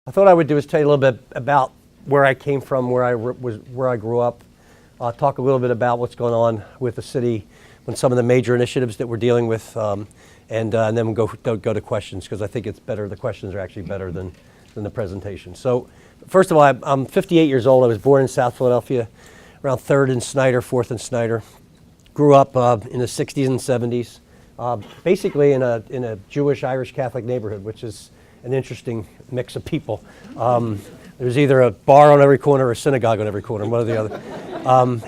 I thought I would do is tell you a little bit about where I came from, where I grew up, talk a little bit about what's going on with the city and some of the major initiatives that we're dealing with, and then we'll go to questions, because I think it's better. The questions are actually better than the presentation. So first of all, I'm 58 years old. I was born in South Philadelphia, around 3rd and Snyder, 4th and Snyder. Grew up in the 60s and 70s, basically in a Jewish Irish Catholic neighborhood, which is an interesting mix of people. There's either a bar on every corner or a synagogue on every corner, one or the other.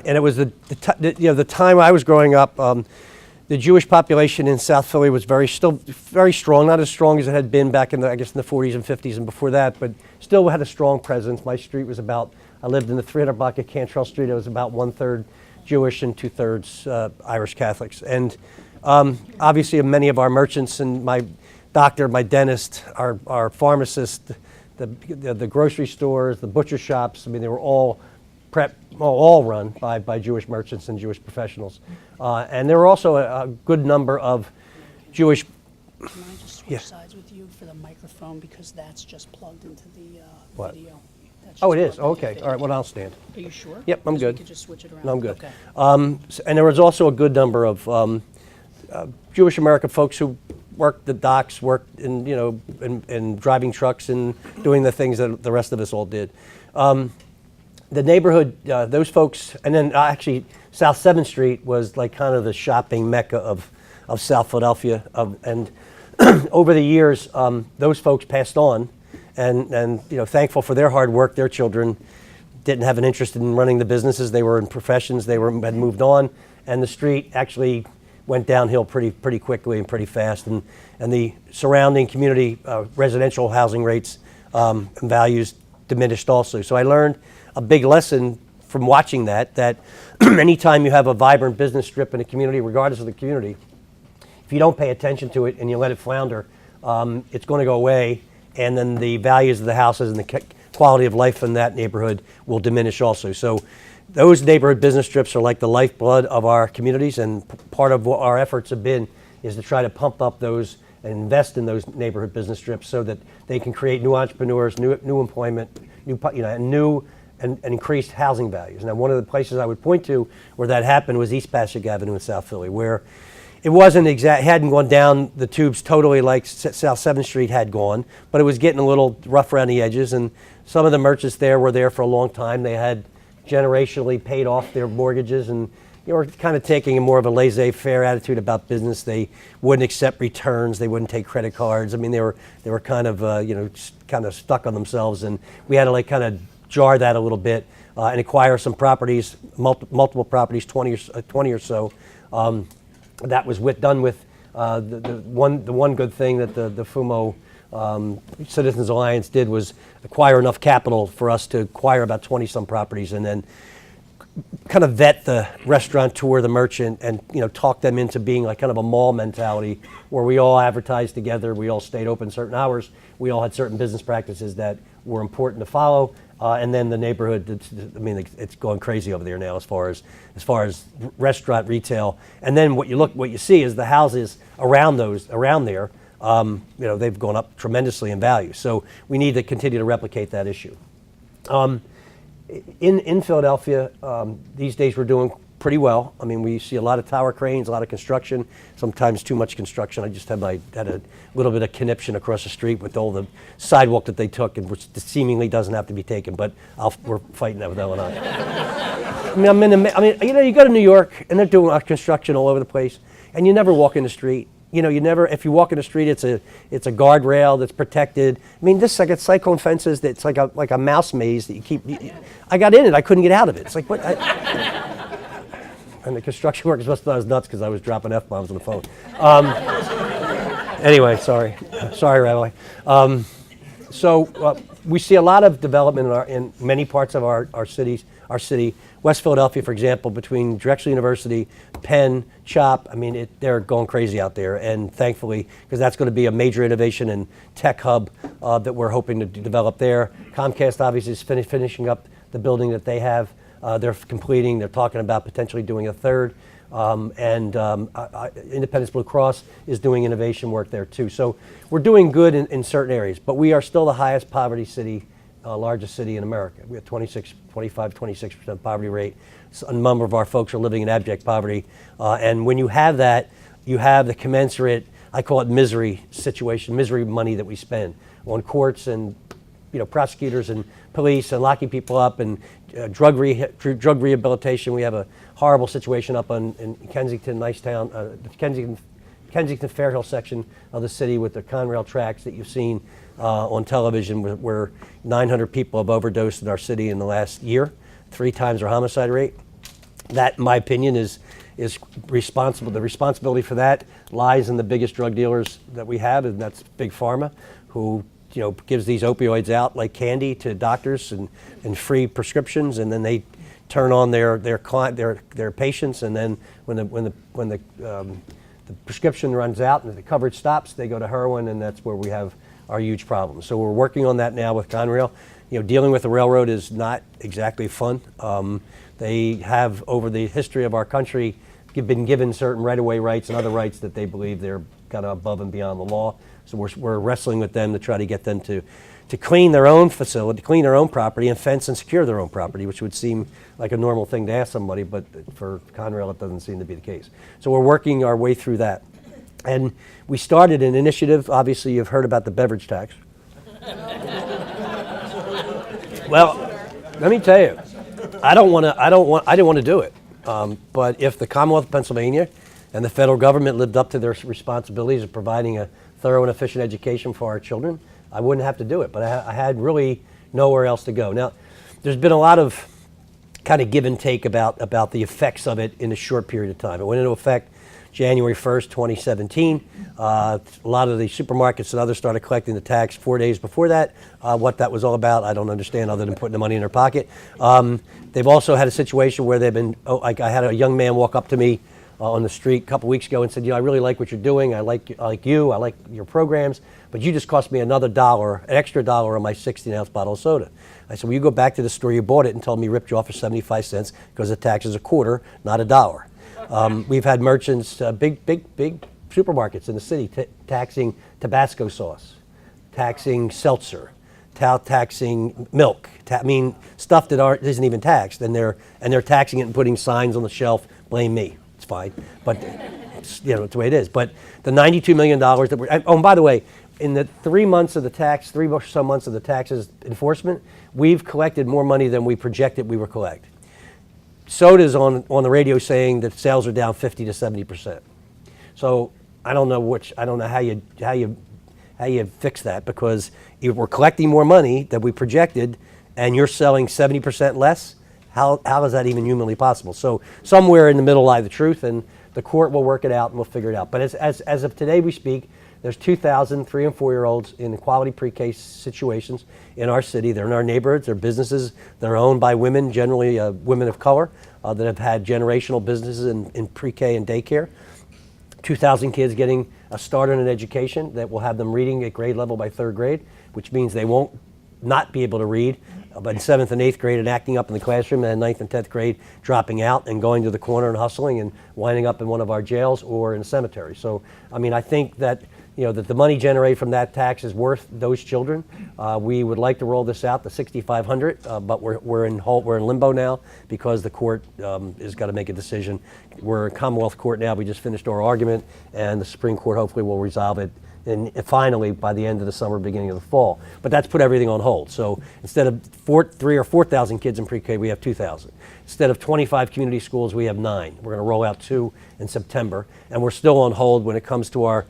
And it was the time I was growing up. The Jewish population in South Philly was still very strong, not as strong as it had been back in the 40s and 50s and before that, but still had a strong presence. My street was I lived in the 300 block of Cantrell Street. It was about 1/3 Jewish and 2/3 Irish Catholics. And obviously many of our merchants and my doctor, my dentist, our pharmacist, the grocery stores, the butcher shops, I mean, they were all run by Jewish merchants and Jewish professionals. And there were also a good number of Jewish... Can I just switch sides with you for the microphone, because that's just plugged into the video. Oh, it is? Okay. All right, well, I'll stand. Are you sure? Yep, I'm good. We could just switch it around. No, I'm good. Okay. And there was also a good number of Jewish American folks who worked the docks, worked in driving trucks and doing the things that the rest of us all did. The neighborhood, those folks, and then actually South 7th Street was like kind of the shopping mecca of South Philadelphia. And over the years, those folks passed on, and thankful for their hard work. Their children didn't have an interest in running the businesses. They were in professions. They had moved on, and the street actually went downhill pretty quickly and pretty fast. And the surrounding community residential housing rates and values diminished also. So I learned a big lesson from watching that anytime you have a vibrant business strip in a community, regardless of the community, if you don't pay attention to it and you let it flounder, it's going to go away, and then the values of the houses and the quality of life in that neighborhood will diminish also. So those neighborhood business strips are like the lifeblood of our communities, and part of what our efforts have been is to try to pump up those and invest in those neighborhood business strips so that they can create new entrepreneurs, new employment, and increased housing values. Now, one of the places I would point to where that happened was East Passaic Avenue in South Philly, where it hadn't gone down the tubes totally like South 7th Street had gone, but it was getting a little rough around the edges, and some of the merchants there were there for a long time. They had generationally paid off their mortgages, and were kind of taking a more of a laissez-faire attitude about business. They wouldn't accept returns. They wouldn't take credit cards. I mean, they were kind of kind of stuck on themselves, and we had to kind of jar that a little bit and acquire some properties, multiple properties, 20 or so. That was done with the one good thing that the FUMO Citizens Alliance did was acquire enough capital for us to acquire about 20-some properties, and then kind of vet the restaurateur, the merchant, and talk them into being like kind of a mall mentality where we all advertised together, we all stayed open certain hours, we all had certain business practices that were important to follow, and then the neighborhood, it's going crazy over there now as far as restaurant, retail, and then what you see is the houses around there. They've gone up tremendously in value. So we need to continue to replicate that issue. In Philadelphia, these days we're doing pretty well. I mean, we see a lot of tower cranes, a lot of construction, sometimes too much construction. I just had a little bit of conniption across the street with all the sidewalk that they took, and which seemingly doesn't have to be taken, but we're fighting that with Illinois. You go to New York and they're doing construction all over the place, and you never walk in the street. If you walk in the street, it's a guardrail that's protected. I mean, this, I got cyclone fences that's like a mouse maze that you keep. I got in it, I couldn't get out of it. It's like, what? And the construction workers must have thought I was nuts because I was dropping F-bombs on the phone. Anyway, sorry, Rabbi. So we see a lot of development in many parts of our city. West Philadelphia, for example, between Drexel University, Penn, CHOP, they're going crazy out there, and thankfully, because that's going to be a major innovation and tech hub that we're hoping to develop there. Comcast obviously is finishing up the building that they have. They're talking about potentially doing a third. Independence Blue Cross is doing innovation work there too. So we're doing good in certain areas, but we are still the highest poverty city, largest city in America. We have 26% poverty rate. So a number of our folks are living in abject poverty. And when you have that, you have the commensurate, I call it misery situation, misery money that we spend on courts and prosecutors and police and locking people up and drug rehabilitation. We have a horrible situation up in Kensington, Kensington Fairhill section of the city with the Conrail tracks that you've seen on television where 900 people have overdosed in our city in the last year, 3 times our homicide rate. That, in my opinion, is responsible. The responsibility for that lies in the biggest drug dealers that we have, and that's Big Pharma, who gives these opioids out like candy to doctors and free prescriptions, and then they turn on their patients, and then when the prescription runs out and the coverage stops, they go to heroin, and that's where we have our huge problems. So we're working on that now with Conrail. Dealing with the railroad is not exactly fun. They have, over the history of our country, been given certain right-of-way rights and other rights that they believe they're kind of above and beyond the law. So we're wrestling with them to try to get them to clean their own facility, clean their own property, and fence and secure their own property, which would seem like a normal thing to ask somebody, but for Conrail it doesn't seem to be the case. So we're working our way through that. And we started an initiative. Obviously, you've heard about the beverage tax. Well, let me tell you, I didn't want to do it. But if the Commonwealth of Pennsylvania and the federal government lived up to their responsibilities of providing a thorough and efficient education for our children, I wouldn't have to do it. But I had really nowhere else to go. Now, there's been a lot of kind of give and take about the effects of it in a short period of time. It went into effect January 1st, 2017. A lot of the supermarkets and others started collecting the tax 4 days before that. What that was all about, I don't understand other than putting the money in their pocket. They've also had a situation where they've been, like I had a young man walk up to me on the street a couple weeks ago and said, I really like what you're doing. I like you. I like your programs. But you just cost me another $1, an extra $1 on my 16-ounce bottle of soda. I said, well, you go back to the store you bought it and tell me ripped you off for 75 cents because the tax is a quarter, not $1. We've had merchants, big supermarkets in the city taxing Tabasco sauce, taxing seltzer, taxing milk. Stuff that isn't even taxed, and they're taxing it and putting signs on the shelf. Blame me. It's fine, but it's the way it is. But the $92 million that we're and by the way, in the 3 months of the tax, 3 or so months of the taxes enforcement, we've collected more money than we projected we would collect. Soda's on the radio saying that sales are down 50 to 70%. So I don't know how you fix that, because if we're collecting more money than we projected and you're selling 70% less, how is that even humanly possible? So somewhere in the middle lie the truth, and the court will work it out and we'll figure it out. But as of today we speak, there's 2,000 3- and 4-year-olds in quality pre-K situations in our city. They're in our neighborhoods. They're businesses. They're owned by women, generally women of color, that have had generational businesses in pre-K and daycare. 2,000 kids getting a start in an education that will have them reading at grade level by 3rd grade, which means they won't not be able to read, but in 7th and 8th grade and acting up in the classroom, and 9th and 10th grade dropping out and going to the corner and hustling and winding up in one of our jails or in a cemetery. So, I think that that the money generated from that tax is worth those children. We would like to roll this out to 6,500, but we're in limbo now because the court has got to make a decision. We're in Commonwealth Court now. We just finished our argument, and the Supreme Court hopefully will resolve it and finally by the end of the summer, beginning of the fall. But that's put everything on hold. So instead of 3,000 or 4,000 kids in pre-K, we have 2,000. Instead of 25 community schools, we have 9. We're going to roll out 2 in September, and we're still on hold when it comes to our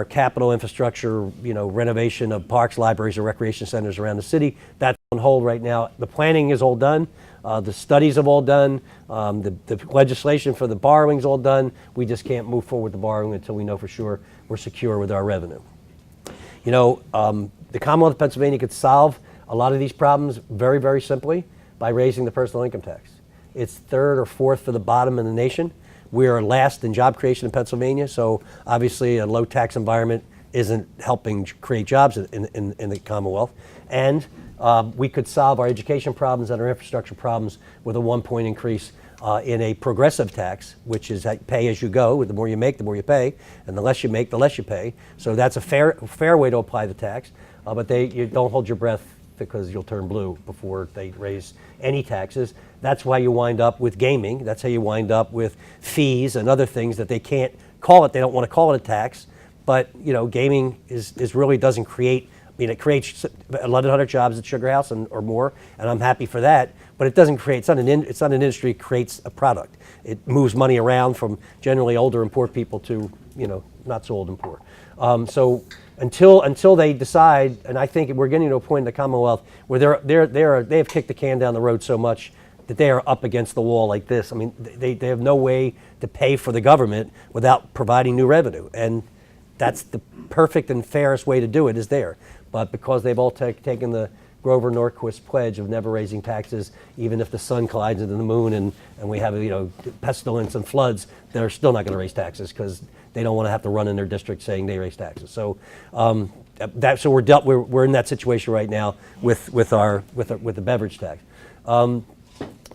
capital infrastructure, renovation of parks, libraries, and recreation centers around the city. That's on hold right now. The planning is all done. The studies have all done. The legislation for the borrowing is all done. We just can't move forward with the borrowing until we know for sure we're secure with our revenue. The Commonwealth of Pennsylvania could solve a lot of these problems very, very simply by raising the personal income tax. It's 3rd or 4th for the bottom in the nation. We are last in job creation in Pennsylvania, so obviously a low tax environment isn't helping create jobs in the Commonwealth. And we could solve our education problems and our infrastructure problems with a 1-point increase in a progressive tax, which is pay as you go. The more you make, the more you pay, and the less you make, the less you pay. So that's a fair way to apply the tax. But you don't hold your breath because you'll turn blue before they raise any taxes. That's why you wind up with gaming. That's how you wind up with fees and other things that they can't call it. They don't want to call it a tax. But gaming is really doesn't create. I mean, it creates 1,100 jobs at Sugar House or more, and I'm happy for that. But it doesn't create. It's not an industry. It creates a product. It moves money around from generally older and poor people to not so old and poor. So until they decide, and I think we're getting to a point in the Commonwealth where they have kicked the can down the road so much that they are up against the wall like this. I mean, they have no way to pay for the government without providing new revenue, and that's the perfect and fairest way to do it is there. But because they've all taken the Grover Norquist pledge of never raising taxes, even if the sun collides into the moon and we have pestilence and floods, they're still not going to raise taxes because they don't want to have to run in their district saying they raise taxes. So we're in that situation right now with the beverage tax.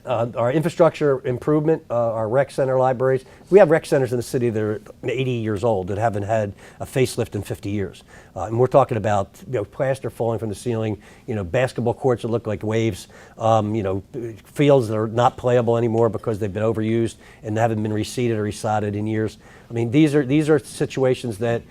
Our infrastructure improvement, our rec center libraries. We have rec centers in the city that are 80 years old that haven't had a facelift in 50 years. And we're talking about plaster falling from the ceiling, basketball courts that look like waves, fields that are not playable anymore because they've been overused and haven't been reseeded or resodded in years. I mean, these are situations that,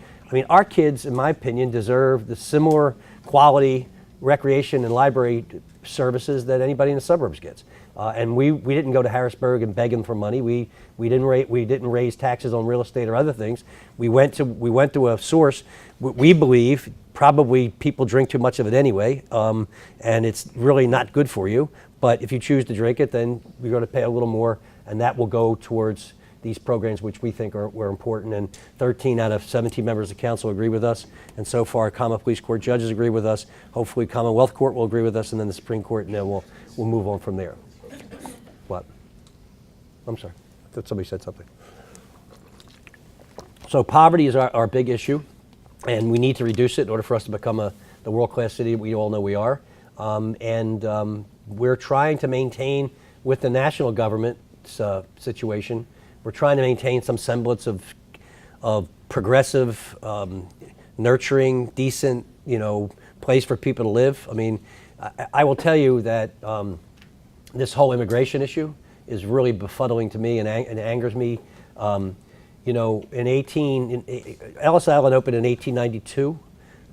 our kids, in my opinion, deserve the similar quality recreation and library services that anybody in the suburbs gets. And we didn't go to Harrisburg and beg them for money. We didn't raise taxes on real estate or other things. We went to a source. We believe probably people drink too much of it anyway, and it's really not good for you. But if you choose to drink it, then you're going to pay a little more, and that will go towards these programs which we think were important. And 13 out of 17 members of council agree with us, and so far Common Police Court judges agree with us. Hopefully Commonwealth Court will agree with us, and then the Supreme Court, and then we'll move on from there. What? I'm sorry. I thought somebody said something. So poverty is our big issue, and we need to reduce it in order for us to become the world-class city that we all know we are. We're trying to maintain, with the national government situation, we're trying to maintain some semblance of progressive, nurturing, decent, place for people to live. I mean, I will tell you that this whole immigration issue is really befuddling to me and angers me. Ellis Island opened in 1892.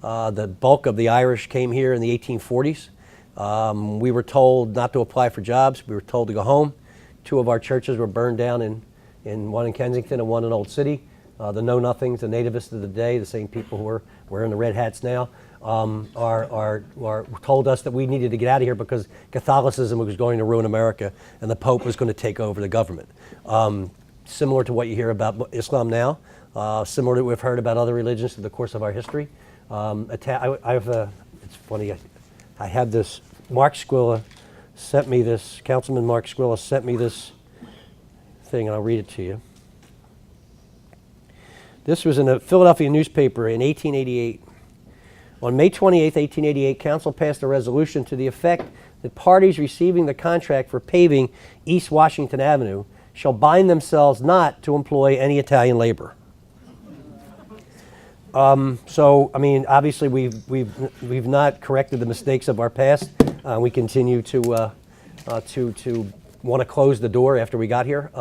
The bulk of the Irish came here in the 1840s. We were told not to apply for jobs. We were told to go home. 2 of our churches were burned down in one in Kensington and one in Old City. The know-nothings, the nativists of the day, the same people who are wearing the red hats now, told us that we needed to get out of here because Catholicism was going to ruin America and the Pope was going to take over the government. Similar to what you hear about Islam now, similar to what we've heard about other religions through the course of our history. It's funny, I have this, Mark Squilla sent me this, Councilman Mark Squilla sent me this thing, and I'll read it to you. This was in a Philadelphia newspaper in 1888. On May 28, 1888, Council passed a resolution to the effect that parties receiving the contract for paving East Washington Avenue shall bind themselves not to employ any Italian labor. Obviously we've not corrected the mistakes of our past. We continue to want to close the door after we got here.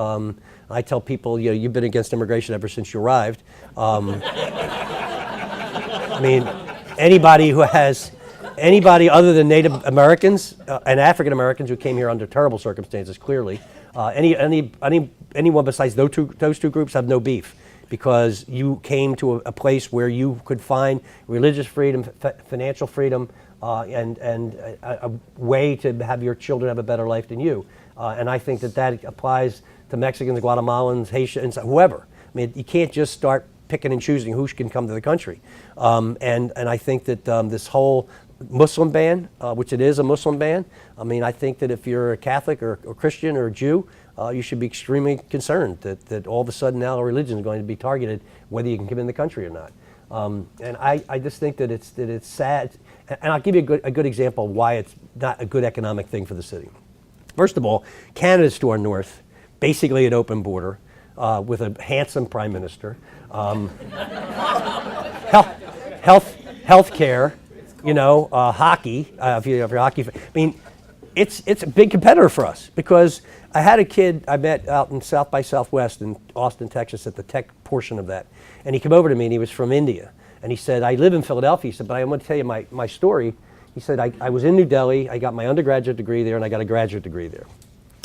I tell people, you've been against immigration ever since you arrived. Anybody other than Native Americans and African Americans who came here under terrible circumstances, clearly, anyone besides those two groups have no beef, because you came to a place where you could find religious freedom, financial freedom, and a way to have your children have a better life than you. And I think that applies to Mexicans, Guatemalans, Haitians, whoever. You can't just start picking and choosing who can come to the country. And I think that this whole Muslim ban, which it is a Muslim ban, I think that if you're a Catholic or Christian or a Jew, you should be extremely concerned that all of a sudden now a religion is going to be targeted whether you can come in the country or not. And I just think that it's sad. And I'll give you a good example of why it's not a good economic thing for the city. First of all, Canada's to our north. basically an open border, with a handsome prime minister, health care, hockey. If you're a hockey fan. I mean, it's a big competitor for us because I had a kid I met out in South by Southwest in Austin, Texas, at the tech portion of that, and he came over to me and he was from India, and he said, "I live in Philadelphia." He said, "But I want to tell you my story." He said, I was in New Delhi. I got my undergraduate degree there, and I got a graduate degree there.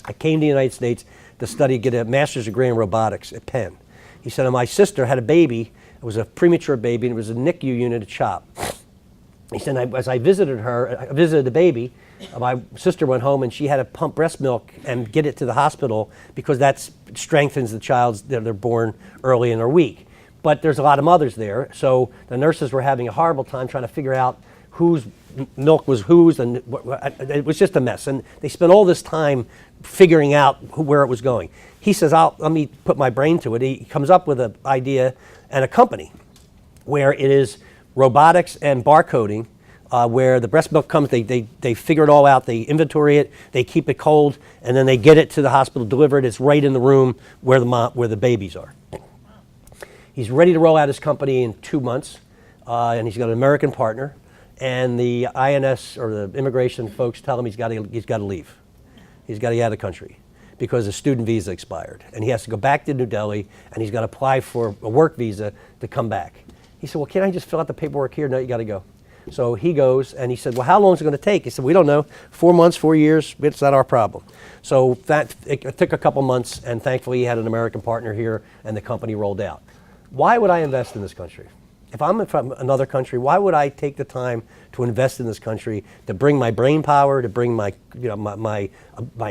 I came to the United States to get a master's degree in robotics at Penn. He said, and my sister had a baby. It was a premature baby, and it was a NICU unit at CHOP. He said, as I visited her, I visited the baby, my sister went home, and she had to pump breast milk and get it to the hospital because that strengthens the child's, they're born early and they're weak. But there's a lot of mothers there, so the nurses were having a horrible time trying to figure out whose milk was whose, and it was just a mess. And they spent all this time figuring out where it was going. He says, let me put my brain to it. He comes up with an idea and a company where it is robotics and barcoding, where the breast milk comes, they figure it all out, they inventory it, they keep it cold, and then they get it to the hospital, deliver it. It's right in the room where the babies are. He's ready to roll out his company in 2 months, and he's got an American partner. And the INS or the immigration folks tell him he's got to leave. He's got to get out of the country because his student visa expired. And he has to go back to New Delhi, and he's got to apply for a work visa to come back. He said, well, can't I just fill out the paperwork here? No, you got to go. So he goes, and he said, well, how long is it going to take? He said, we don't know. 4 months, 4 years, it's not our problem. So it took a couple months, and thankfully he had an American partner here, and the company rolled out. Why would I invest in this country? If I'm from another country, why would I take the time to invest in this country, to bring my brain power, to bring my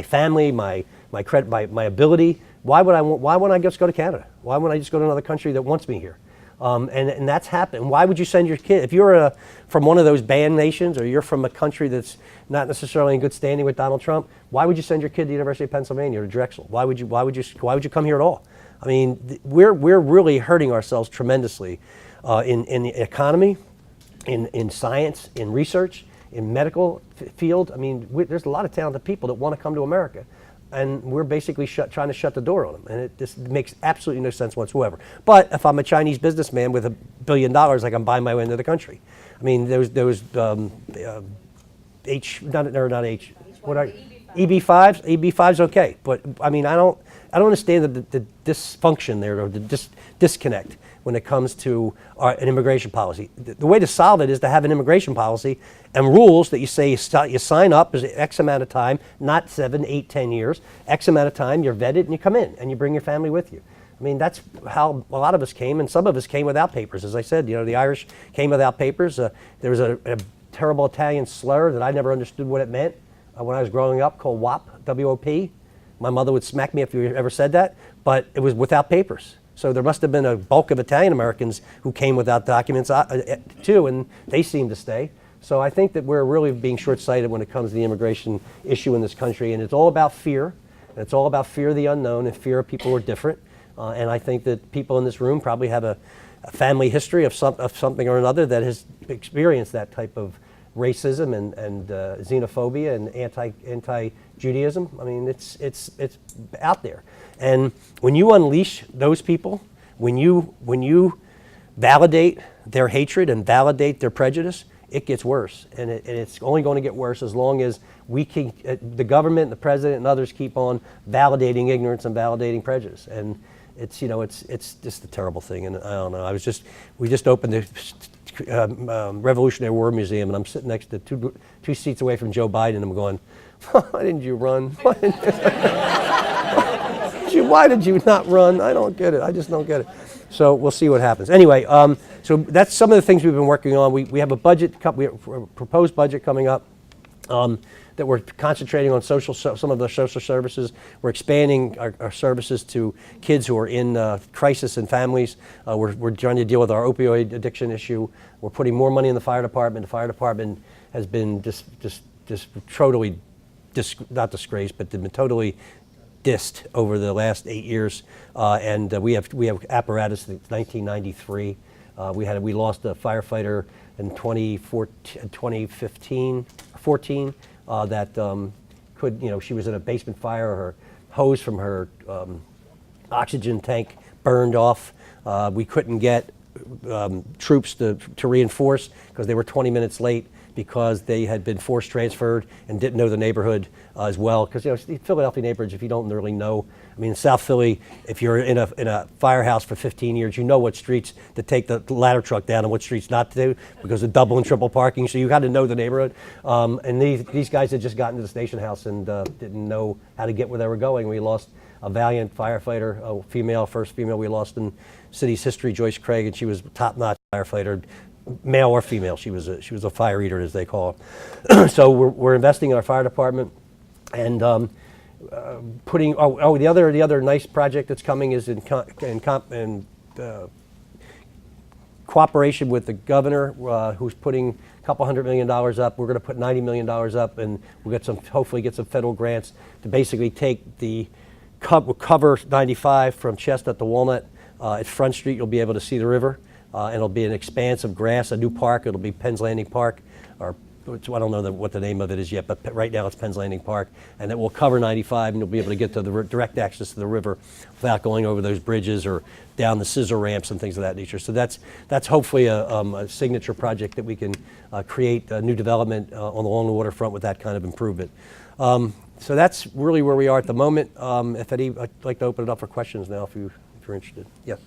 family, my credit, my ability? Why wouldn't I just go to Canada? Why wouldn't I just go to another country that wants me here? And that's happened. Why would you send your kid, if you're from one of those banned nations, or you're from a country that's not necessarily in good standing with Donald Trump? Why would you send your kid to the University of Pennsylvania or to Drexel? Why would you come here at all? I mean, we're really hurting ourselves tremendously. In the economy, in science, in research, in medical field. I mean, there's a lot of talented people that want to come to America, and we're basically trying to shut the door on them, and it just makes absolutely no sense whatsoever. But if I'm a Chinese businessman with $1 billion, I can buy my way into the country. I mean, there was EB5s. EB5's okay, but I mean, I don't understand the dysfunction there, or the disconnect when it comes to an immigration policy. The way to solve it is to have an immigration policy and rules that you say you sign up as X amount of time, not 7, 8, 10 years, X amount of time, you're vetted and you come in and you bring your family with you. I mean, that's how a lot of us came, and some of us came without papers. As I said, the Irish came without papers. There was a terrible Italian slur that I never understood what it meant when I was growing up, called WOP, W-O-P. My mother would smack me if you ever said that, but it was without papers. So there must have been a bulk of Italian Americans who came without documents too, and they seem to stay. So I think that we're really being short-sighted when it comes to the immigration issue in this country, and it's all about fear. And it's all about fear of the unknown and fear of people who are different. And I think that people in this room probably have a family history of something or another that has experienced that type of racism and xenophobia and anti-Judaism. I mean, it's out there. And when you unleash those people, when you validate their hatred and validate their prejudice, it gets worse. And it's only going to get worse as long as the government and the president and others keep on validating ignorance and validating prejudice. And it's just a terrible thing. And I don't know. We just opened the Revolutionary War Museum, and I'm sitting next to two seats away from Joe Biden, and I'm going, why didn't you run? Why did you not run? I don't get it. I just don't get it. So we'll see what happens. Anyway, so that's some of the things we've been working on. We have a proposed budget coming up that we're concentrating on some of the social services. We're expanding our services to kids who are in crisis in families. We're trying to deal with our opioid addiction issue. We're putting more money in the fire department. The fire department has been just totally, not disgraced, but been totally dissed over the last 8 years, and we have apparatus since 1993. We lost a firefighter in 2014 that she was in a basement fire. Her hose from her oxygen tank burned off. We couldn't get troops to reinforce because they were 20 minutes late because they had been force transferred and didn't know the neighborhood as well. Because the Philadelphia neighborhoods, if you don't really know, I mean, in South Philly, if you're in a firehouse for 15 years, you know what streets to take the ladder truck down and what streets not to do because of double and triple parking. So you got to know the neighborhood. And these guys had just gotten to the station house and didn't know how to get where they were going. We lost a valiant firefighter, a female, first female we lost in city's history, Joyce Craig, and she was a top-notch firefighter. Male or female, she was a fire eater, as they call it. So we're investing in our fire department, and putting. The other nice project that's coming is in cooperation with the governor, who's putting a couple $100 million up. We're going to put $90 million up, and we'll hopefully get some federal grants to basically take the cover 95 from Chestnut to Walnut. At Front Street, you'll be able to see the river. And it'll be an expanse of grass, a new park. It'll be Penn's Landing Park, or I don't know what the name of it is yet, but right now it's Penn's Landing Park. And it will cover 95, and you'll be able to get to the direct access to the river without going over those bridges or down the scissor ramps and things of that nature. So that's hopefully a signature project that we can create a new development along the waterfront with that kind of improvement. So that's really where we are at the moment. If any, I'd like to open it up for questions now if you're interested. Yes.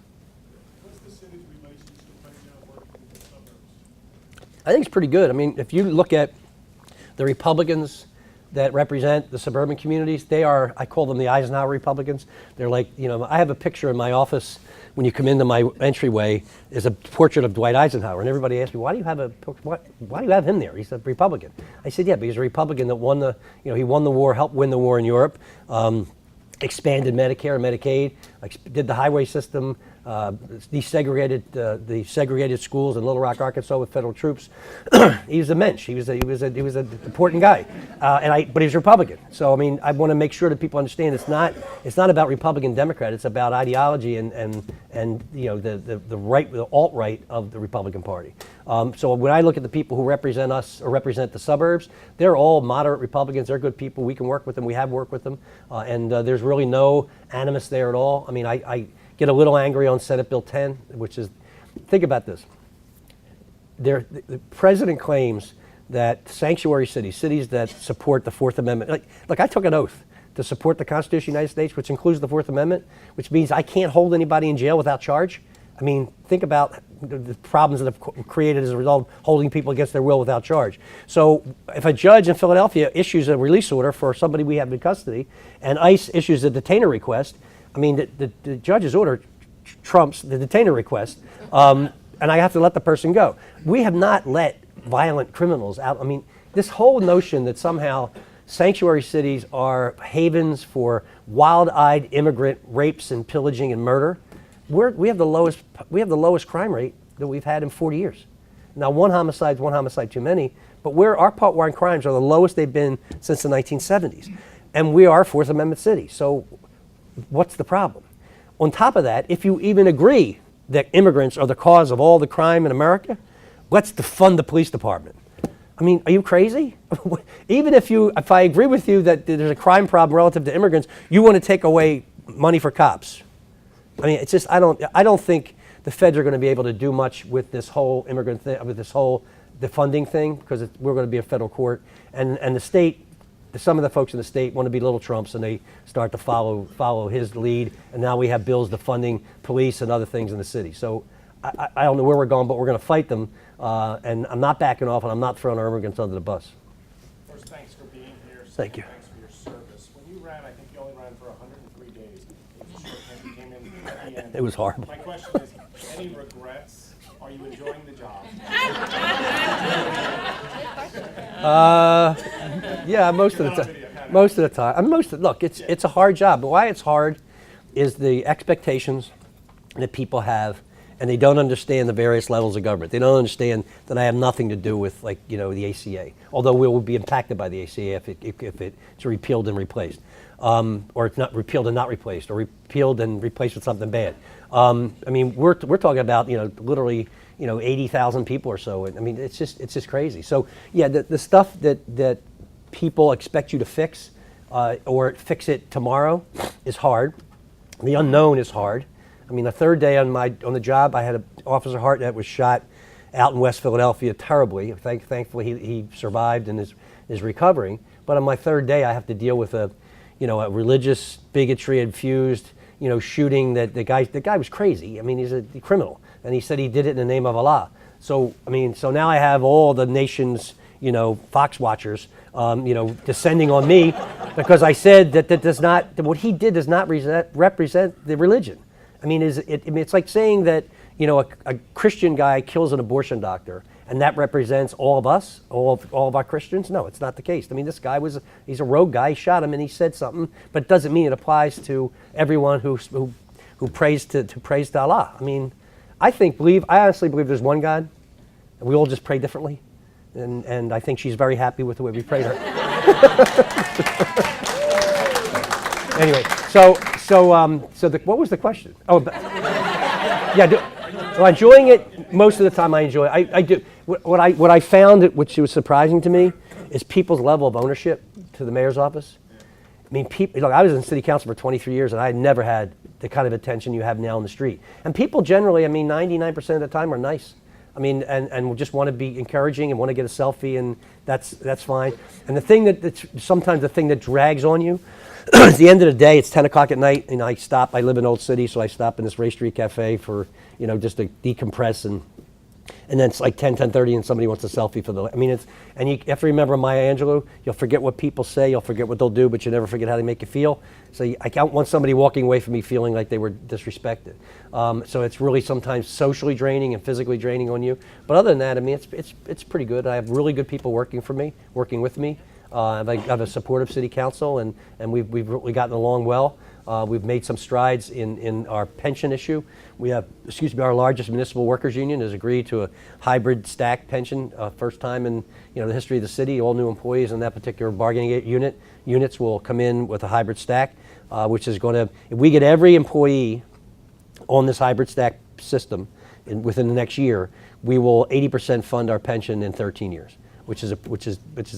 I think it's pretty good. I mean, if you look at the Republicans that represent the suburban communities, they are, I call them the Eisenhower Republicans. They're like, I have a picture in my office when you come into my entryway is a portrait of Dwight Eisenhower. And everybody asks me, why do you have him there? He's a Republican. I said, yeah, but he's a Republican that won he won the war, helped win the war in Europe, expanded Medicare and Medicaid, did the highway system, desegregated the segregated schools in Little Rock, Arkansas with federal troops. He was a mensch. He was an important guy, but he's Republican. So I mean, I want to make sure that people understand it's not about Republican Democrat. It's about ideology and the right, the alt right of the Republican Party. So when I look at the people who represent us or represent the suburbs, they're all moderate Republicans. They're good people. We can work with them. We have worked with them, and there's really no animus there at all. I mean, I get a little angry on Senate Bill 10, which is, think about this. The president claims that sanctuary cities that support the Fourth Amendment, like I took an oath to support the Constitution of the United States, which includes the Fourth Amendment, which means I can't hold anybody in jail without charge. I mean, think about the problems that have created as a result of holding people against their will without charge. So if a judge in Philadelphia issues a release order for somebody we have in custody, and ICE issues a detainer request, I mean, the judge's order trumps the detainer request, and I have to let the person go. We have not let violent criminals out. I mean, this whole notion that somehow sanctuary cities are havens for wild-eyed immigrant rapes and pillaging and murder. We have the lowest crime rate that we've had in 40 years. Now, one homicide too many, but our part-one crimes are the lowest they've been since the 1970s, and we are a Fourth Amendment city. So, what's the problem? On top of that, if you even agree that immigrants are the cause of all the crime in America, let's defund the police department. I mean, are you crazy? Even if I agree with you that there's a crime problem relative to immigrants, you want to take away money for cops. I mean, it's just, I don't think the feds are going to be able to do much with this whole immigrant thing, with this whole defunding thing, because we're going to be a federal court, and the state. Some of the folks in the state want to be little Trumps, and they start to follow his lead. And now we have bills defunding police and other things in the city. So I don't know where we're going, but we're going to fight them. And I'm not backing off, and I'm not throwing our immigrants under the bus. First, thanks for being here. Thank you. Thanks for your service. When you ran, I think you only ran for 103 days. It was a short time. You came in at the end. It was horrible. My question is, any regrets? Are you enjoying the job? Yeah, most of the time. I mean, look, it's a hard job. But why it's hard is the expectations that people have, and they don't understand the various levels of government. They don't understand that I have nothing to do with, the ACA. Although we will be impacted by the ACA if it's repealed and replaced, or it's not repealed and not replaced, or repealed and replaced with something bad. I mean, we're talking about literally 80,000 people or so. I mean, it's just crazy. So yeah, the stuff that people expect you to fix, or fix it tomorrow is hard. The unknown is hard. I mean, the third day on the job, I had an Officer Hart that was shot out in West Philadelphia terribly. Thankfully, he survived and is recovering. But on my third day, I have to deal with a religious bigotry infused, shooting that the guy was crazy. I mean, he's a criminal, and he said he did it in the name of Allah. So so now I have all the nation's, fox watchers, descending on me because I said that what he did does not represent the religion. I mean, it's like saying that, a Christian guy kills an abortion doctor and that represents all of us, all of our Christians. No, it's not the case. I mean, this guy he's a rogue guy. He shot him and he said something, but it doesn't mean it applies to everyone who prays to Allah. I mean, I honestly believe there's one God, and we all just pray differently. And I think she's very happy with the way we prayed her. Anyway, what was the question? Oh, well, enjoying it most of the time. I enjoy it. I do. What I found, which was surprising to me, is people's level of ownership to the mayor's office. I mean, look, I was in city council for 23 years, and I had never had the kind of attention you have now on the street. And people generally, 99% of the time are nice. I mean, and just want to be encouraging and want to get a selfie, and that's fine. And the thing sometimes the thing that drags on you is the end of the day. It's 10 o'clock at night, and I stop. I live in Old City, so I stop in this Ray Street Cafe for just to decompress, and then it's like 10:30, and somebody wants a selfie for and you have to remember Maya Angelou. You'll forget what people say, you'll forget what they'll do, but you never forget how they make you feel. So I don't want somebody walking away from me feeling like they were disrespected. So it's really sometimes socially draining and physically draining on you. But other than that, it's pretty good. I have really good people working with me. I have a supportive city council, and we've really gotten along well. We've made some strides in our pension issue. We have, our largest municipal workers union has agreed to a hybrid stack pension, first time in the history of the city. All new employees in that particular bargaining units will come in with a hybrid stack, which is going to, if we get every employee on this hybrid stack system within the next year, we will 80% fund our pension in 13 years. Which is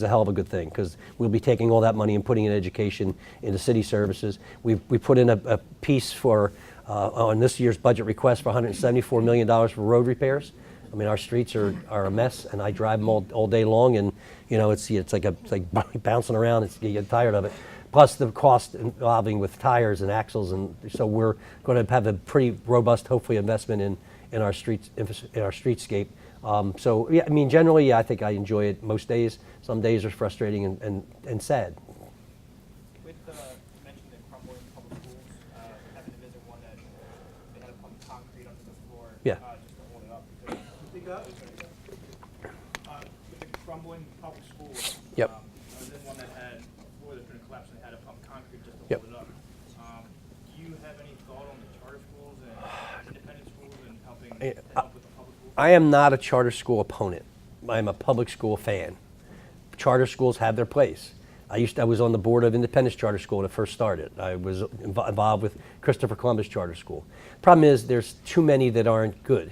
a hell of a good thing, because we'll be taking all that money and putting it in education, into city services. We put in a piece for on this year's budget request for $174 million for road repairs. I mean, our streets are a mess, and I drive them all day long, and it's like bouncing around. You get tired of it. Plus the cost involving with tires and axles, and so we're going to have a pretty robust, hopefully, investment in our streetscape. So yeah, generally, I think I enjoy it most days. Some days are frustrating and sad. With you mentioned the crumbling public schools, having to visit one that they had to pump concrete under the floor, Yeah. Just to hold it up. With the crumbling public schools, Yep. I was in one that had a floor that's going to collapse, and they had to pump concrete just to Yep. hold it up. Do you have any thought on the charter schools and independent schools and helping help with the public schools? I am not a charter school opponent. I am a public school fan. Charter schools have their place. I was on the board of Independence Charter School when it first started. I was involved with Christopher Columbus Charter School. Problem is, there's too many that aren't good,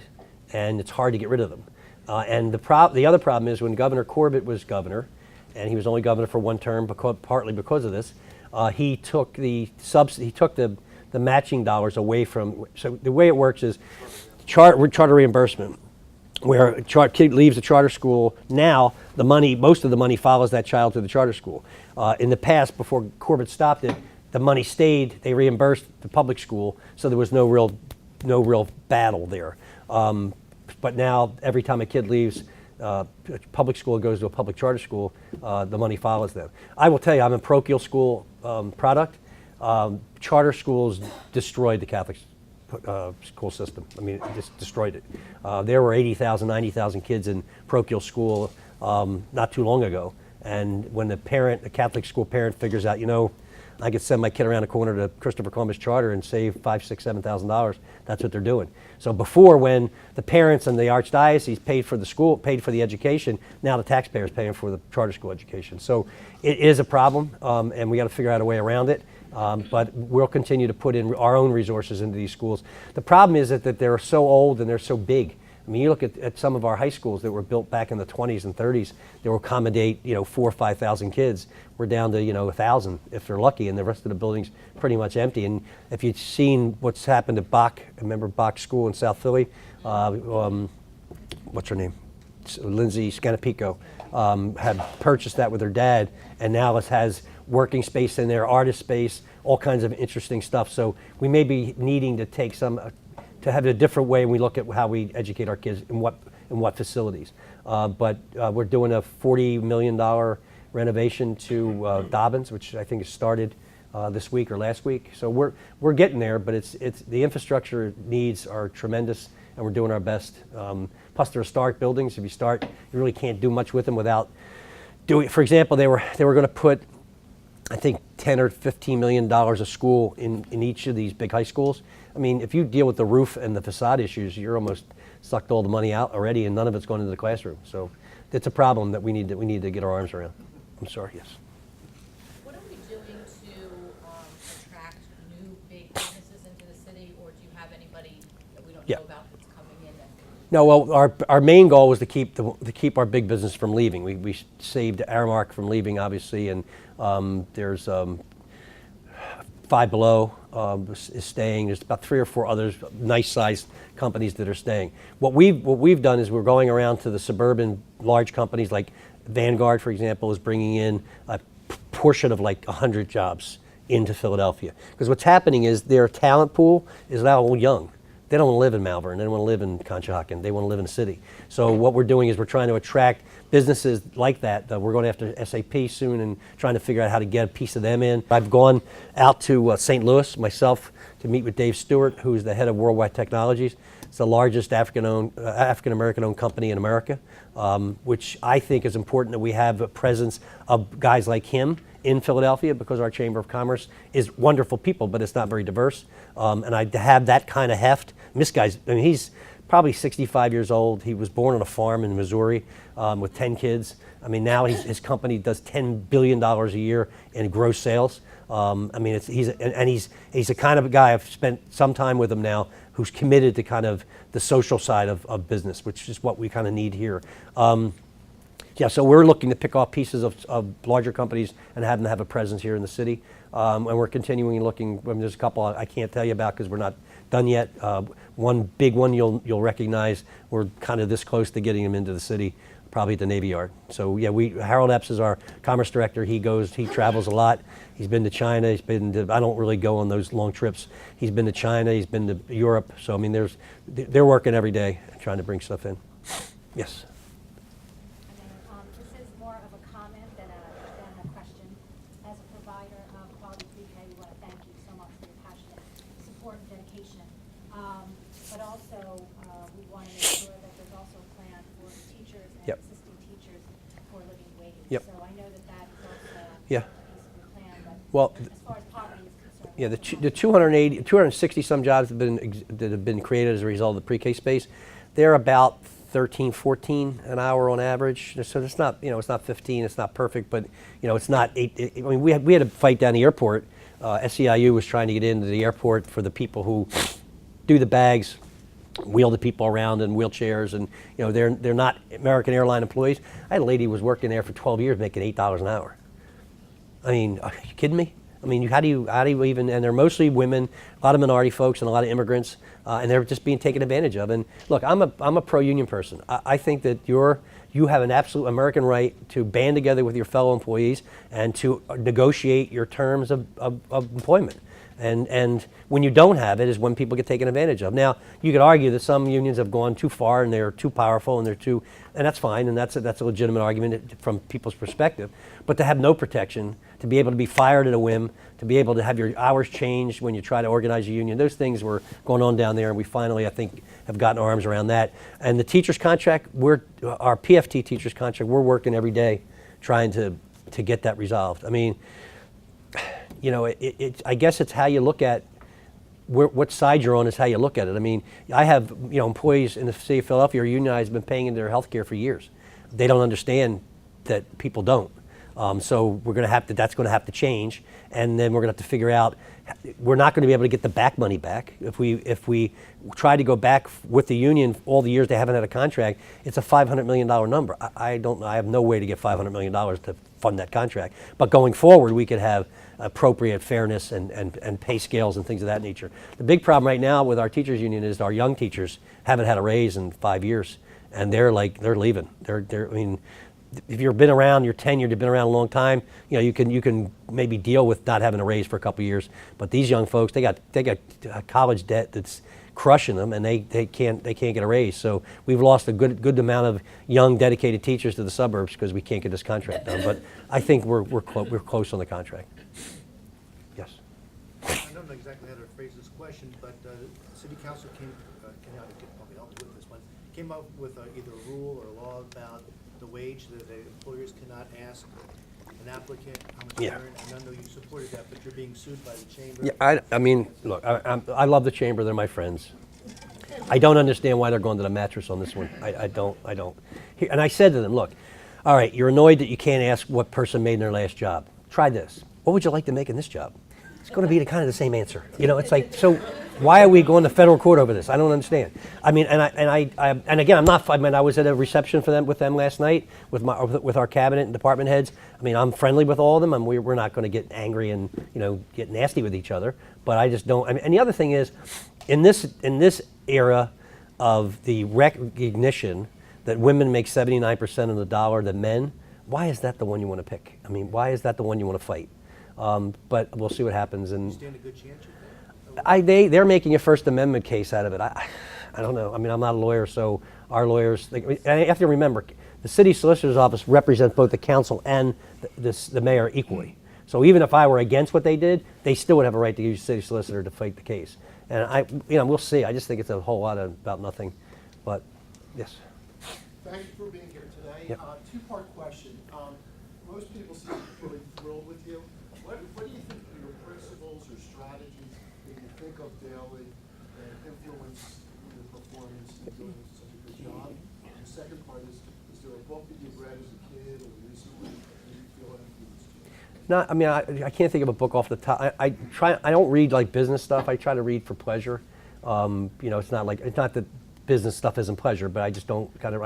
and it's hard to get rid of them. And the other problem is, when Governor Corbett was governor, and he was only governor for one term, partly because of this, he took the matching dollars away from. So the way it works is charter reimbursement. Where a kid leaves the charter school, now most of the money follows that child to the charter school. In the past, before Corbett stopped it, the money stayed. They reimbursed the public school, so there was no real battle there. But now, every time a kid leaves public school and goes to a public charter school, the money follows them. I will tell you, I'm a parochial school product. Charter schools destroyed the Catholic school system. It just destroyed it. There were 80,000, 90,000 kids in parochial school not too long ago. And when the Catholic school parent figures out, I could send my kid around the corner to Christopher Columbus Charter and save $5,000, $6,000, $7,000, that's what they're doing. So before, when the parents and the archdiocese paid for the school, paid for the education, now the taxpayers paying for the charter school education. So it is a problem, and we got to figure out a way around it. But we'll continue to put in our own resources into these schools. The problem is that they're so old and they're so big. I mean, you look at some of our high schools that were built back in the 20s and 30s that will accommodate, 4,000 or 5,000 kids. We're down to, 1,000 if they're lucky, and the rest of the building's pretty much empty. And if you've seen what's happened at Bach, remember Bach School in South Philly? What's her name? Lindsay Scanapico had purchased that with her dad, and now it has working space in there, artist space, all kinds of interesting stuff. So we may be needing to take to have it a different way when we look at how we educate our kids in what facilities. But we're doing a $40 million renovation to Dobbins, which I think has started this week or last week. So we're getting there, but it's the infrastructure needs are tremendous, and we're doing our best. Plus, they're historic buildings. If you start, you really can't do much with them without doing. For example, they were going to put, I think, $10 or $15 million a school in each of these big high schools. I mean, if you deal with the roof and the facade issues, you're almost sucked all the money out already, and none of it's going into the classroom. So it's a problem that we need to get our arms around. I'm sorry. Yes. What are we doing to attract new big businesses into the city, or do you have anybody that we don't know about that's coming in? No, well, our main goal was to keep our big business from leaving. We saved Aramark from leaving, obviously, and there's Five Below is staying. There's about 3 or 4 others, nice-sized companies that are staying. What we've done is we're going around to the suburban large companies like Vanguard, for example, is bringing in a portion of like 100 jobs into Philadelphia. Because what's happening is their talent pool is now all young. They don't want to live in Malvern. They don't want to live in Conshohocken. They want to live in a city. So what we're doing is we're trying to attract businesses like that. We're going after SAP soon and trying to figure out how to get a piece of them in. I've gone out to St. Louis myself to meet with Dave Stewart, who's the head of Worldwide Technologies. It's the largest African-American-owned company in America, which I think is important that we have a presence of guys like him in Philadelphia, because our Chamber of Commerce is wonderful people, but it's not very diverse. And I have that kind of heft. And this guy's, I mean, he's probably 65 years old. He was born on a farm in Missouri with 10 kids. I mean, now his company does $10 billion a year in gross sales. I mean, he's the kind of a guy, I've spent some time with him now, who's committed to kind of the social side of business, which is what we kind of need here. Yeah, so we're looking to pick off pieces of larger companies and have them have a presence here in the city. And we're continuing looking. I mean, there's a couple I can't tell you about because we're not done yet. One big one you'll recognize. We're kind of this close to getting them into the city, probably at the Navy Yard. So yeah, Harold Epps is our commerce director. He travels a lot. He's been to China. He's been to, I don't really go on those long trips. He's been to China. He's been to Europe. So I mean, they're working every day trying to bring stuff in. Yes. This is more of a comment than a question. As a provider of quality pre-K, we want to thank you so much for your passionate support and dedication. But also, we want to make sure that there's also a plan for teachers and assistant teachers for living wage. Yep. So I know that is also Yeah. a piece of your plan. But Well, as far as poverty is concerned, yeah, the 260 some jobs that have been created as a result of the pre-K space, they're about 13, 14 an hour on average. So it's not, it's not 15. It's not perfect, but it's not 8. I mean, we had a fight down the airport. SEIU was trying to get into the airport for the people who do the bags, wheel the people around in wheelchairs, and they're not American Airline employees. I had a lady who was working there for 12 years making $8 an hour. I mean, are you kidding me? I mean, how do you even, and they're mostly women, a lot of minority folks and a lot of immigrants, and they're just being taken advantage of. And look, I'm a pro-union person. I think that you have an absolute American right to band together with your fellow employees and to negotiate your terms of employment. And when you don't have it is when people get taken advantage of. Now, you could argue that some unions have gone too far and they're too powerful and and that's fine, and that's a legitimate argument from people's perspective. But to have no protection, to be able to be fired at a whim, to be able to have your hours changed when you try to organize a union, those things were going on down there, and we finally, I think, have gotten our arms around that. And the teacher's contract, our PFT teacher's contract, we're working every day trying to get that resolved. I mean, I guess it's how you look at what side you're on is how you look at it. I mean, I have employees in the city of Philadelphia who are unionized, been paying into their health care for years. They don't understand that people don't. So we're going to have to. That's going to have to change, and then we're going to have to figure out. We're not going to be able to get the back money back if we try to go back with the union all the years they haven't had a contract. It's a $500 million number. I have no way to get $500 million to fund that contract. But going forward, we could have appropriate fairness and pay scales and things of that nature. The big problem right now with our teachers union is our young teachers haven't had a raise in 5 years, and they're leaving. I mean, if you've been around, you're tenured, you've been around a long time, you can maybe deal with not having a raise for a couple of years. But these young folks, they got college debt that's crushing them, and they can't get a raise. So we've lost a good amount of young, dedicated teachers to the suburbs because we can't get this contract done. But I think we're close on the contract. Yes. I don't know exactly how to phrase this question, but the city council Kenney could probably help with this one, came up with either a rule or a law about the wage that the employers cannot ask an applicant how much they earn. And I know you supported that, but you're being sued by the chamber. Yeah, I mean, look, I love the chamber. They're my friends. I don't understand why they're going to the mattress on this one. I don't. And I said to them, look, all right, you're annoyed that you can't ask what person made in their last job. Try this. What would you like to make in this job? It's going to be kind of the same answer. It's like, so why are we going to federal court over this? I don't understand. I mean, and again, I was at a reception with them last night with our cabinet and department heads. I mean, I'm friendly with all of them, and we're not going to get angry and get nasty with each other. But I just don't. I mean, and the other thing is, in this era of the recognition that women make 79% of the dollar than men, why is that the one you want to pick? I mean, why is that the one you want to fight? But we'll see what happens. And Stand a good chance, you think? they're making a First Amendment case out of it. I don't know. I mean, I'm not a lawyer, so our lawyers. And you have to remember, the city solicitor's office represents both the council and the mayor equally. So even if I were against what they did, they still would have a right to use the city solicitor to fight the case. And we'll see. I just think it's a whole lot about nothing. But yes. Thank you for being here today. Yep. Two-part question. Most people seem really thrilled with you. What do you think are your principles or strategies that you think of daily that influence your performance in doing such a good job? And the second part is there a book that you've read as a kid or recently that you feel influenced you? No, I mean, I can't think of a book off the top. I don't read like business stuff. I try to read for pleasure. It's not that business stuff isn't pleasure, but I just don't I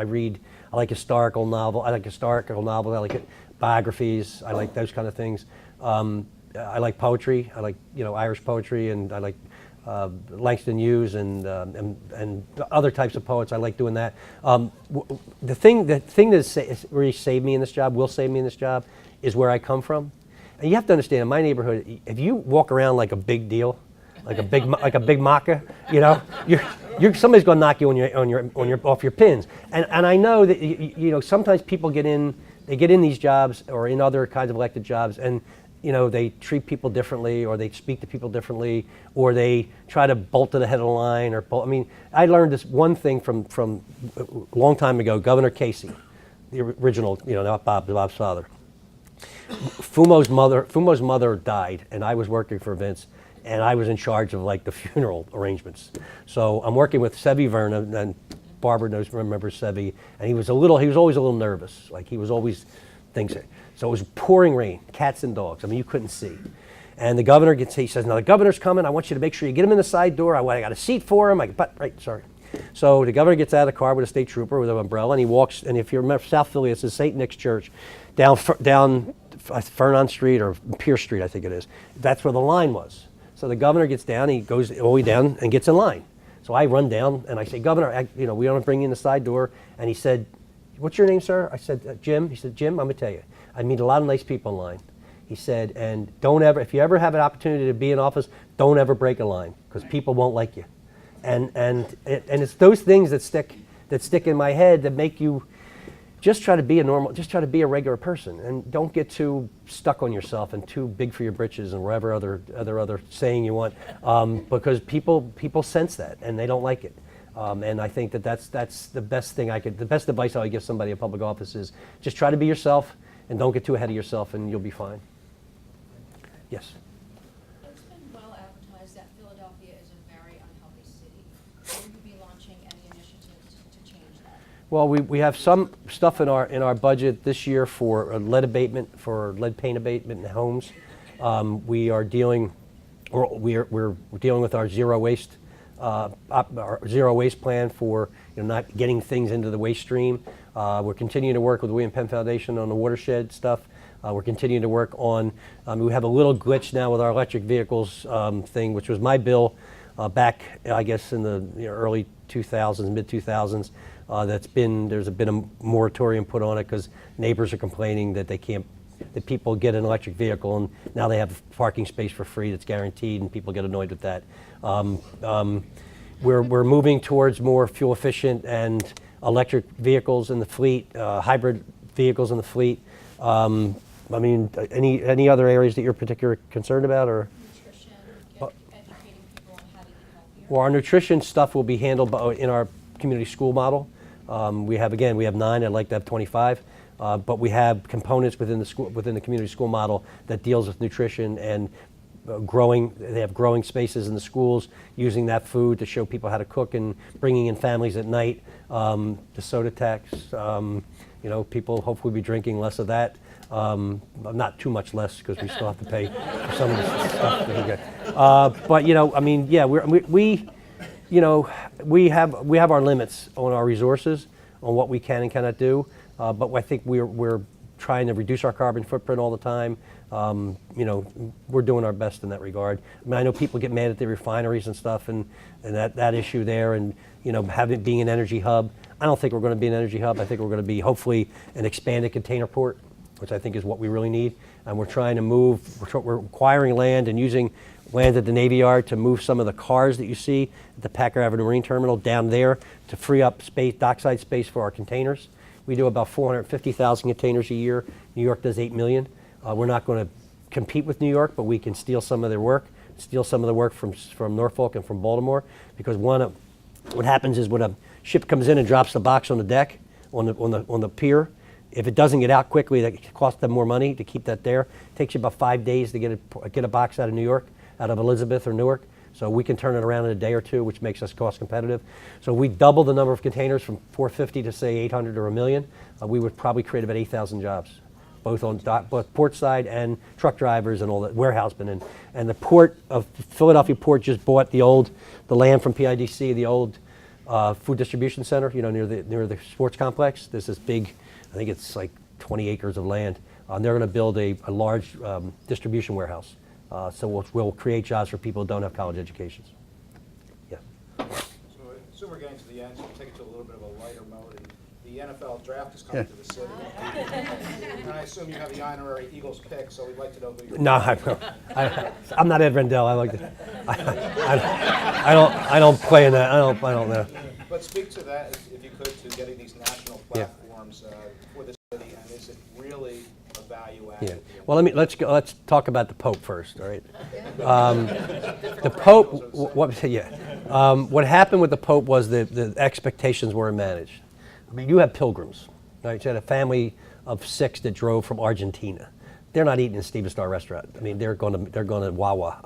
like historical novel. I like biographies. I like those kind of things. I like poetry. I like Irish poetry, and I like Langston Hughes and other types of poets. I like doing that. The thing that really saved me in this job, will save me in this job, is where I come from. And you have to understand, in my neighborhood, if you walk around like a big deal, like a big maca, somebody's going to knock you off your pins. And I know that sometimes people get in these jobs or in other kinds of elected jobs, and they treat people differently, or they speak to people differently, or they try to bolt to the head of the line. I mean, I learned this one thing from a long time ago, Governor Casey, the original, not Bob's father. Fumo's mother died, and I was working for Vince, and I was in charge of like the funeral arrangements. So I'm working with Sevi Verna, and Barbara remembers Sevi, and he was always a little nervous. Like he was always things. So it was pouring rain, cats and dogs. I mean, you couldn't see. And the governor he says, now the governor's coming. I want you to make sure you get him in the side door. I got a seat for him. Sorry. So the governor gets out of the car with a state trooper with an umbrella, and he walks. And if you remember South Philly, it's the St. Nick's Church, down Fernon Street or Pierce Street, I think it is. That's where the line was. So the governor gets down. He goes all the way down and gets in line. So I run down and I say, Governor, we want to bring you in the side door. And he said, what's your name, sir? I said, Jim. He said, Jim, I'm going to tell you, I meet a lot of nice people in line. He said, and if you ever have an opportunity to be in office, don't ever break a line, because people won't like you. And it's those things that stick in my head that make you just try to be a regular person, and don't get too stuck on yourself and too big for your britches and whatever other saying you want, because people sense that and they don't like it. And I think that's the best thing the best advice I would give somebody in public office is just try to be yourself and don't get too ahead of yourself, and you'll be fine. Yes. It's been well advertised that Philadelphia is a very unhealthy city. Will you be launching any initiatives to change that? Well, we have some stuff in our budget this year for lead abatement, for lead paint abatement in homes. We are dealing, we're dealing with our zero waste plan for not getting things into the waste stream. We're continuing to work with the William Penn Foundation on the watershed stuff. We're continuing to work on. We have a little glitch now with our electric vehicles thing, which was my bill back, I guess, in the early 2000s, mid 2000s. There's been a moratorium put on it because neighbors are complaining that that people get an electric vehicle and now they have parking space for free that's guaranteed, and people get annoyed with that. We're moving towards more fuel efficient and electric vehicles in the fleet, hybrid vehicles in the fleet. Any other areas that you're particularly concerned about, or? Nutrition, educating people on how to eat healthier. Well, our nutrition stuff will be handled in our community school model. We have 9. I'd like to have 25. But we have components within the community school model that deals with nutrition and growing. They have growing spaces in the schools, using that food to show people how to cook and bringing in families at night. The soda tax, people hopefully be drinking less of that. Not too much less, because we still have to pay for some of the stuff that we get. But we have our limits on our resources, on what we can and cannot do. But I think we're trying to reduce our carbon footprint all the time. We're doing our best in that regard. I know people get mad at the refineries and stuff, and that issue there, and being an energy hub. I don't think we're going to be an energy hub. I think we're going to be hopefully an expanded container port, which I think is what we really need. And we're trying to move. We're acquiring land and using land at the Navy Yard to move some of the cars that you see at the Packer Avenue Marine Terminal down there to free up space, dockside space for our containers. We do about 450,000 containers a year. New York does 8 million. We're not going to compete with New York, but we can steal some of their work, steal some of the work from Norfolk and from Baltimore, because what happens is when a ship comes in and drops the box on the deck, on the pier, if it doesn't get out quickly, that costs them more money to keep that there. It takes you about 5 days to get a box out of New York, out of Elizabeth or Newark. So we can turn it around in a day or two, which makes us cost competitive. So we double the number of containers from 450 to say 800 or 1 million. We would probably create about 8,000 jobs, both on both port side and truck drivers and all that, warehousemen. And the port of Philadelphia Port just bought the land from PIDC, the old food distribution center, near the sports complex. There's this big, I think it's like 20 acres of land. They're going to build a large distribution warehouse. So we'll create jobs for people who don't have college educations. Yeah. So I assume we're getting to the end, so we'll take it to a little bit of a lighter mode. And the NFL draft is coming to the city. And I assume you have the honorary Eagles pick, so we'd like to know who you're No, I'm not Ed Rendell. I don't play in that. I don't know. But speak to that, if you could, to getting these national platforms for the city, and is it really a value add? Yeah. Well, let's talk about the Pope first, all right? The Pope, what happened with the Pope was the expectations weren't managed. You have pilgrims, right? You had a family of 6 that drove from Argentina. They're not eating in Steven Star restaurant. They're going to Wawa.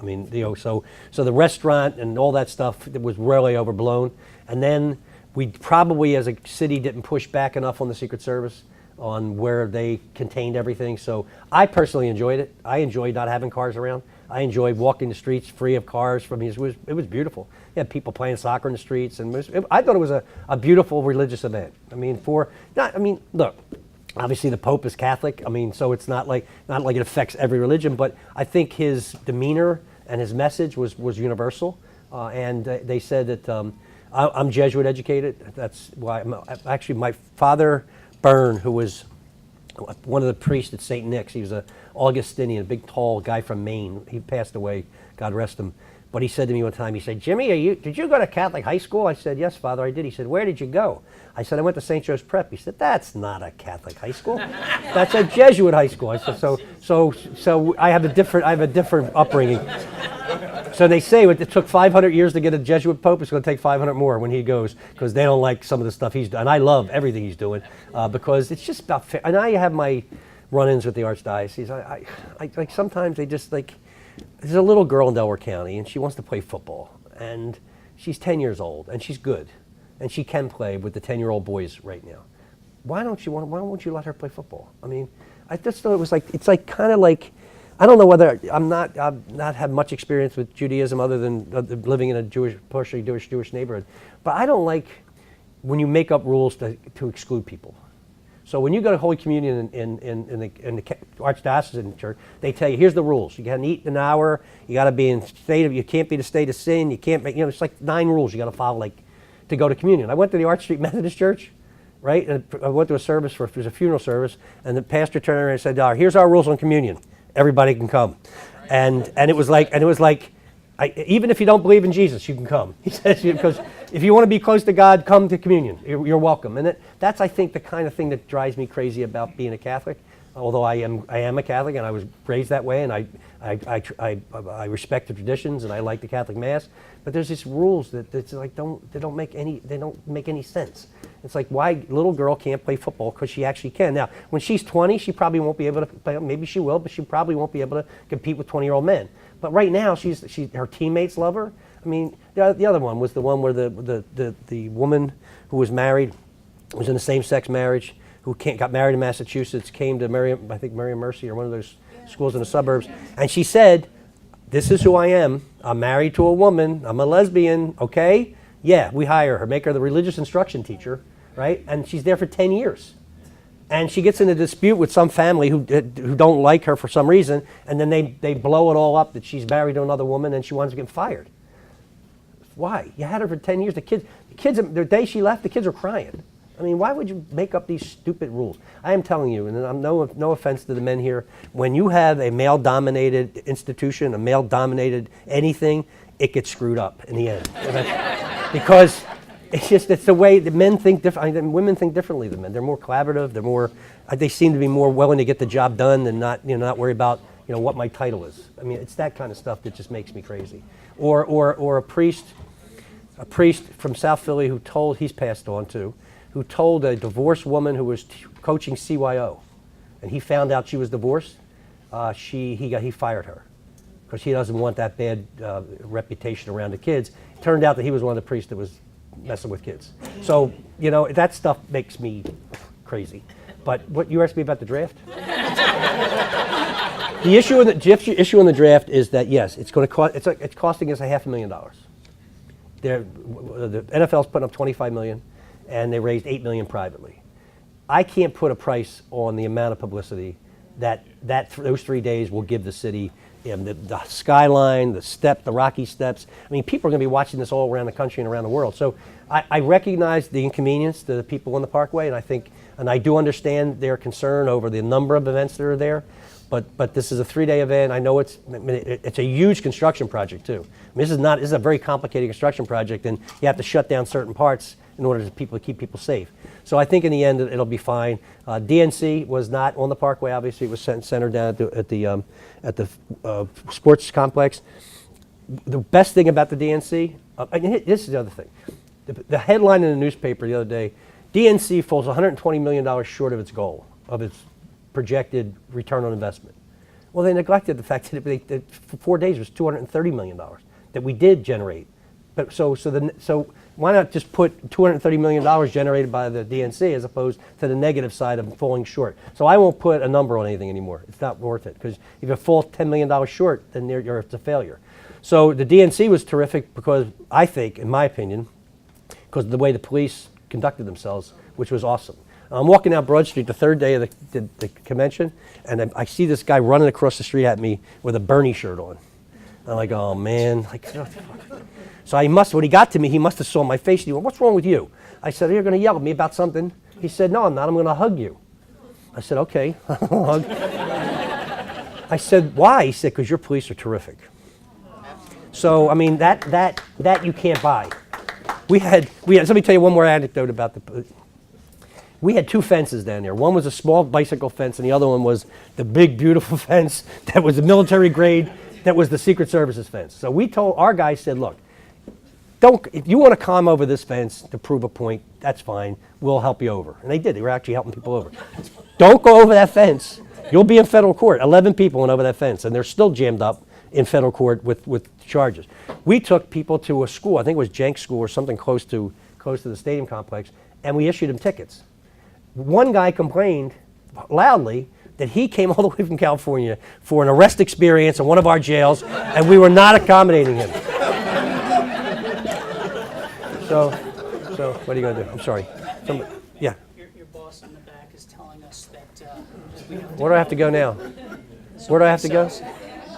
So the restaurant and all that stuff was really overblown. And then we probably, as a city, didn't push back enough on the Secret Service on where they contained everything. So I personally enjoyed it. I enjoyed not having cars around. I enjoyed walking the streets free of cars. It was beautiful. You had people playing soccer in the streets, and I thought it was a beautiful religious event. Look, obviously the Pope is Catholic. So it's not like it affects every religion, but I think his demeanor and his message was universal. And they said that I'm Jesuit educated. That's why actually my father Byrne, who was one of the priests at St. Nick's. He was an Augustinian, a big, tall guy from Maine. He passed away, God rest him. But he said to me one time, he said, Jimmy, did you go to Catholic high school? I said, yes, Father, I did. He said, where did you go? I said, I went to St. Joe's Prep. He said, that's not a Catholic high school. That's a Jesuit high school. I said, so I have a different upbringing. So they say it took 500 years to get a Jesuit Pope. It's going to take 500 more when he goes, because they don't like some of the stuff he's done. And I love everything he's doing because it's just about fair. And I have my run-ins with the Archdiocese. I sometimes they just like, there's a little girl in Delaware County and she wants to play football and she's 10 years old and she's good. and she can play with the 10-year-old boys right now. Why won't you let her play football? I mean, I just thought it was like, it's like kind of like, I don't know whether, I've not had much experience with Judaism other than living in a partially Jewish neighborhood, but I don't like when you make up rules to exclude people. So when you go to Holy Communion in the Archdiocesan Church, they tell you, here's the rules. You can eat in an hour, you got to be in you can't be in a state of sin, you can't make, it's like 9 rules you got to follow, like, to go to communion. I went to the Arch Street Methodist Church, right? And I went to a service it was a funeral service, and the pastor turned around and said, here's our rules on communion. Everybody can come. And it was like, even if you don't believe in Jesus, you can come. He says, because if you want to be close to God, come to communion. You're welcome. And that's, I think, the kind of thing that drives me crazy about being a Catholic. Although I am a Catholic and I was raised that way, and I respect the traditions and I like the Catholic Mass. But there's these rules that like they don't make any sense. It's like, why little girl can't play football because she actually can. Now, when she's 20, she probably won't be able to play. Maybe she will, but she probably won't be able to compete with 20-year-old men. But right now, her teammates love her. I mean, the other one was the one where the woman who was married was in a same-sex marriage, who got married in Massachusetts, came to Miriam Mercy or one of those schools in the suburbs, and she said, this is who I am. I'm married to a woman. I'm a lesbian, okay? Yeah, we hire her, make her the religious instruction teacher, right? And she's there for 10 years. And she gets in a dispute with some family who don't like her for some reason, and then they blow it all up that she's married to another woman and she wants to get fired. Why? You had her for 10 years. The kids, the day she left, the kids were crying. I mean, why would you make up these stupid rules? I am telling you, and I'm no offense to the men here, when you have a male-dominated institution, a male-dominated anything, it gets screwed up in the end. Because it's the way the men think different. I mean, women think differently than men. They're more collaborative. They seem to be more willing to get the job done and not worry about what my title is. I mean, it's that kind of stuff that just makes me crazy. Or a priest from South Philly he's passed on too, who told a divorced woman who was coaching CYO, and he found out she was divorced. He fired her because he doesn't want that bad reputation around the kids. It turned out that he was one of the priests that was messing with kids. So that stuff makes me crazy. But what you asked me about the draft? The issue in the draft is that yes, it's going to cost. It's costing us $500,000. The NFL's putting up $25 million. And they raised $8 million privately. I can't put a price on the amount of publicity that those 3 days will give the city. The skyline, the Rocky Steps. I mean, people are going to be watching this all around the country and around the world. So I recognize the inconvenience to the people on the Parkway, and I do understand their concern over the number of events that are there. But this is a 3-day event. I know it's a huge construction project too. I mean, this is a very complicated construction project, and you have to shut down certain parts in order to keep people safe. So I think in the end it'll be fine. DNC was not on the Parkway. Obviously, it was centered down at the sports complex. The best thing about the DNC, this is the other thing. The headline in the newspaper the other day: DNC falls $120 million short of its goal, of its projected return on investment. Well, they neglected the fact that for 4 days it was $230 million that we did generate. But so why not just put $230 million generated by the DNC as opposed to the negative side of falling short? So I won't put a number on anything anymore. It's not worth it, because if you fall $10 million short, then it's a failure. So the DNC was terrific because I think, in my opinion, because of the way the police conducted themselves, which was awesome. I'm walking down Broad Street the third day of the convention, and I see this guy running across the street at me with a Bernie shirt on. I'm like, oh man, So when he got to me, he must have saw my face. He went, what's wrong with you? I said, you're going to yell at me about something? He said, no, I'm not. I'm going to hug you. I said, okay. I said, why? He said, because your police are terrific. So, I mean, that you can't buy. We had. Let me tell you one more anecdote about we had 2 fences down there. One was a small bicycle fence, and the other one was the big, beautiful fence that was the military grade, that was the Secret Service's fence. So we told, our guys said, look, if you want to climb over this fence to prove a point, that's fine. We'll help you over. And they did. They were actually helping people over. Don't go over that fence. You'll be in federal court. 11 people went over that fence, and they're still jammed up in federal court with charges. We took people to a school. I think it was Jenks School or something close to close to the stadium complex, and we issued him tickets. One guy complained loudly that he came all the way from California for an arrest experience in one of our jails, and we were not accommodating him. So what are you going to do? I'm sorry. Yeah. Your boss in the back is telling us that we have to Where do I have to go now? Where do I have to go?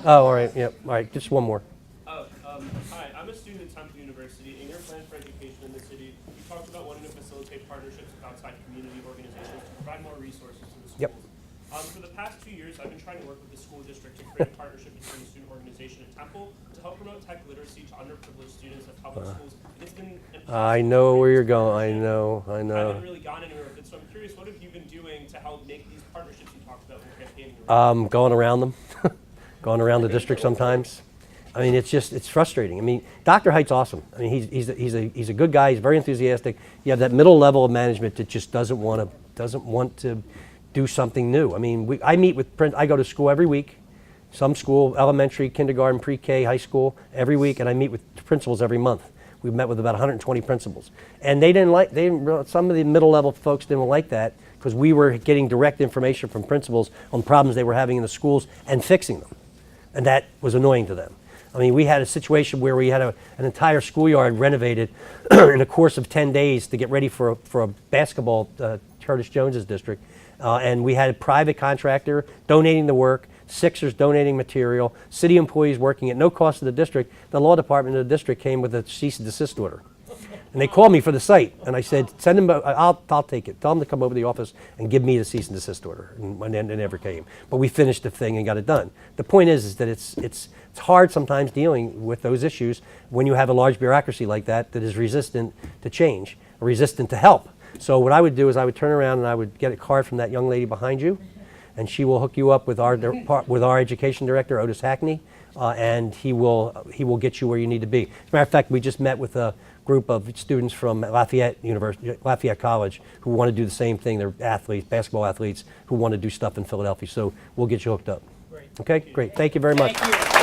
Oh, all right. Yep. All right. Just one more. Hi, I'm a student at Temple University. In your plan for education in the city, you talked about wanting to facilitate partnerships with outside community organizations to provide more resources to the schools. Yep. For the past 2 years, I've been trying to work with the school district to create a partnership between the student organization and Temple to help promote tech literacy to underprivileged students at public schools. And it's been I know where you're going. I know. I haven't really gone anywhere with it, so I'm curious, what have you been doing to help make these partnerships you talked about with campaigning? Going around them, going around the district sometimes. I mean, it's frustrating. I mean, Dr. Height's awesome. I mean, he's a good guy. He's very enthusiastic. You have that middle level of management that just doesn't want to do something new. I mean, I meet with I go to school every week, some school, elementary, kindergarten, pre-K, high school, every week, and I meet with principals every month. We've met with about 120 principals, and some of the middle level folks didn't like that because we were getting direct information from principals on problems they were having in the schools and fixing them, and that was annoying to them. I mean, we had a situation where we had an entire schoolyard renovated in a course of 10 days to get ready for a basketball, Curtis Jones's district. And we had a private contractor donating the work, Sixers donating material, city employees working at no cost to the district. The law department of the district came with a cease and desist order. And they called me for the site, and I said, send them, I'll take it. Tell them to come over to the office and give me the cease and desist order. And they never came. But we finished the thing and got it done. The point is that it's hard sometimes dealing with those issues when you have a large bureaucracy like that is resistant to change, resistant to help. So what I would do is I would turn around and I would get a card from that young lady behind you, and she will hook you up with our education director, Otis Hackney, and he will get you where you need to be. As a matter of fact, we just met with a group of students from Lafayette College who want to do the same thing. They're athletes, basketball athletes who want to do stuff in Philadelphia. So we'll get you hooked up. Great. Okay, great. Thank you very much. Thank you.